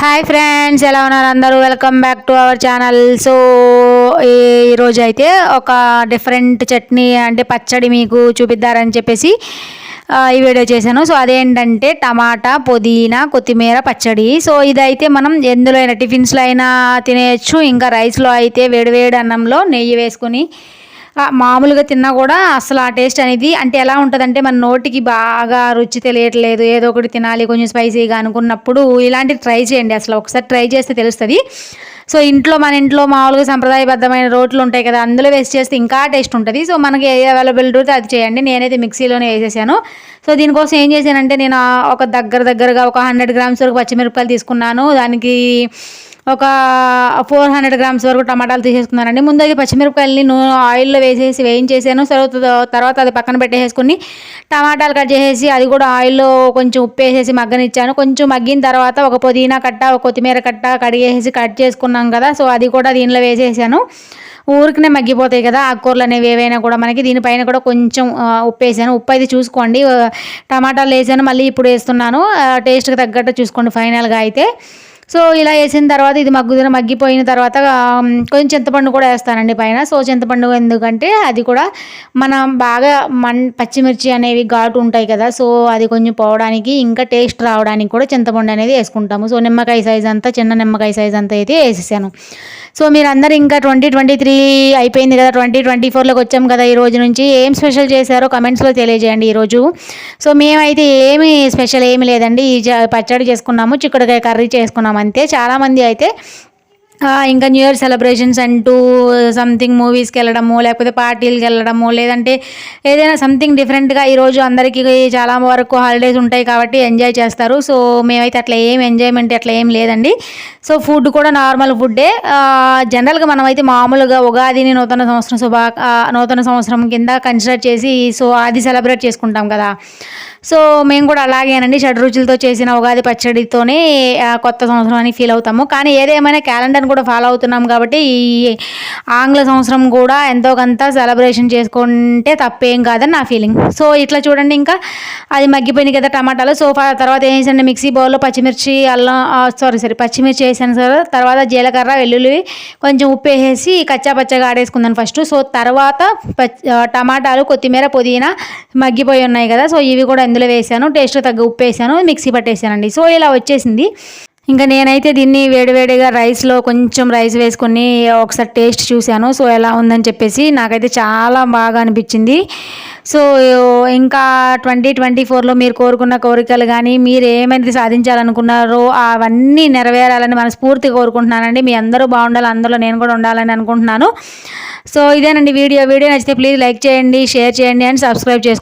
Hi friends, ఎలా ఉన్నారు అందరూ? Welcome back to our channel. So ఈరోజు అయితే ఒక డిఫరెంట్ చట్నీ అంటే పచ్చడి మీకు చూపిద్దారని చెప్పేసి ఈ వీడియో చేశాను. సో అదేంటంటే టమాటా, పుదీనా, కొత్తిమీర పచ్చడి. సో ఇదైతే మనం ఎందులో అయినా టిఫిన్స్లో అయినా తినేయచ్చు. ఇంకా రైస్లో అయితే వేడివేడి అన్నంలో నెయ్యి వేసుకొని మామూలుగా తిన్నా కూడా అసలు ఆ టేస్ట్ అనేది అంటే ఎలా ఉంటుందంటే మన నోటికి బాగా రుచి తెలియట్లేదు, ఏదో ఒకటి తినాలి కొంచెం స్పైసీగా అనుకున్నప్పుడు ఇలాంటివి ట్రై చేయండి. అసలు ఒకసారి ట్రై చేస్తే తెలుస్తుంది. సో మన ఇంట్లో మామూలుగా సంప్రదాయబద్ధమైన రోట్లు ఉంటాయి కదా, అందులో వేస్ట్ చేస్తే ఇంకా టేస్ట్ ఉంటుంది. సో మనకి ఏ అవైలబిలిటీ ఉంటే అది చేయండి. నేనైతే మిక్సీలోనే వేసేసాను. సో దీనికోసం ఏం చేశానంటే నేను ఒక దగ్గరగా ఒక 100 గ్రామ్స్ వరకు పచ్చిమిరపకాయలు తీసుకున్నాను. దానికి ఒక 400 గ్రామ్స్ వరకు టమాటాలు తీసేసుకున్నానండి. ముందు అయితే పచ్చిమిరపకాయలని ఆయిల్లో వేయించేసాను. తర్వాత అది పక్కన పెట్టేసుకుని టమాటాలు కట్ చేసేసి అది కూడా ఆయిల్లో కొంచెం ఉప్పు వేసేసి మగ్గనిచ్చాను. కొంచెం మగ్గిన తర్వాత ఒక పుదీనా కట్ట, ఒక కొత్తిమీర కట్ట కడిగేసి కట్ చేసుకున్నాం కదా, సో అది కూడా దీనిలో వేసేసాను. ఊరికనే మగ్గిపోతాయి కదా ఆకుకూరలు అనేవి ఏవైనా కూడా. మనకి దీనిపైన కూడా కొంచెం ఉప్పు వేసాను. ఉప్పు అయితే చూసుకోండి. టమాటాలు వేసాను, మళ్ళీ ఇప్పుడు వేస్తున్నాను. టేస్ట్కి తగ్గట్టు చూసుకోండి ఫైనల్గా అయితే. సో ఇలా వేసిన తర్వాత ఇది మగ్గిపోయిన తర్వాత కొంచెం చింతపండు కూడా వేస్తానండి పైన. సో చింతపండు ఎందుకంటే అది కూడా మనం బాగా పచ్చిమిర్చి అనేవి ఘాటు ఉంటాయి కదా, సో అది కొంచెం పోవడానికి ఇంకా టేస్ట్ రావడానికి కూడా చింతపండు అనేది వేసుకుంటాము. సో నిమ్మకాయ సైజ్ అంతా, చిన్న నిమ్మకాయ సైజ్ అంతా అయితే వేసేసాను. సో మీరందరూ ఇంకా 2023 అయిపోయింది కదా, 2024లోకి వచ్చాం కదా. ఈ రోజు నుంచి ఏం స్పెషల్ చేశారో కమెంట్స్లో తెలియజేయండి ఈరోజు. సో మేమైతే స్పెషల్ ఏమి లేదండి, ఈ పచ్చడి చేసుకున్నాము, చిక్కుడుకాయ కర్రీ చేసుకున్నాము అంతే. చాలామంది అయితే ఇంకా న్యూ ఇయర్ సెలబ్రేషన్స్ అంటూ సంథింగ్ మూవీస్కి వెళ్ళడము, లేకపోతే పార్టీలకు వెళ్ళడము, లేదంటే ఏదైనా సంథింగ్ డిఫరెంట్గా ఈరోజు అందరికీ చాలా వరకు హాలిడేస్ ఉంటాయి కాబట్టి ఎంజాయ్ చేస్తారు. సో మేమైతే అట్లా ఎంజాయ్మెంట్ అట్లా ఏం లేదండి. సో ఫుడ్ కూడా నార్మల్ ఫుడ్డే. జనరల్గా మనమైతే మామూలుగా ఉగాదిని నూతన సంవత్సరం కింద కన్సిడర్ చేసి సో అది సెలబ్రేట్ చేసుకుంటాం కదా. సో మేము కూడా అలాగేనండి, షడ్రుచులతో చేసిన ఉగాది పచ్చడితోనే కొత్త సంవత్సరం అని ఫీల్ అవుతాము. కానీ ఏదేమైనా క్యాలెండర్ని కూడా ఫాలో అవుతున్నాం కాబట్టి ఈ ఆంగ్ల సంవత్సరం కూడా ఎంతో కొంత సెలబ్రేషన్ చేసుకుంటే తప్పేం కాదని నా ఫీలింగ్. సో ఇట్లా చూడండి, ఇంకా అది మగ్గిపోయింది కదా టమాటాలు. సో తర్వాత ఏం చేశాను, మిక్సీ బౌల్లో పచ్చిమిర్చి పచ్చిమిర్చి వేసాను సార్. తర్వాత జీలకర్ర, వెల్లుల్లి, కొంచెం ఉప్పు వేసేసి కచ్చాపచ్చగా ఆడేసుకుందాను ఫస్ట్. సో తర్వాత టమాటాలు, కొత్తిమీర, పుదీనా మగ్గిపోయి ఉన్నాయి కదా, సో ఇవి కూడా ఇందులో వేసాను. టేస్ట్ తగ్గ ఉప్పు వేసాను, మిక్సీ పట్టేసానండి. సో ఇలా వచ్చేసింది. ఇంకా నేనైతే దీన్ని వేడివేడిగా కొంచెం రైస్ వేసుకొని ఒకసారి టేస్ట్ చూశాను. సో ఎలా ఉందని చెప్పేసి నాకైతే చాలా బాగా అనిపించింది. సో ఇంకా 2024లో మీరు కోరుకున్న కోరికలు కానీ మీరు ఏమైనా సాధించాలనుకున్నారో అవన్నీ నెరవేరాలని మనస్ఫూర్తిగా కోరుకుంటున్నానండి. మీ అందరూ బాగుండాలి, అందులో నేను కూడా ఉండాలని అనుకుంటున్నాను. సో ఇదేనండి వీడియో నచ్చితే ప్లీజ్ లైక్ చేయండి, షేర్ చేయండి అండ్ సబ్స్క్రైబ్ చేసుకోండి.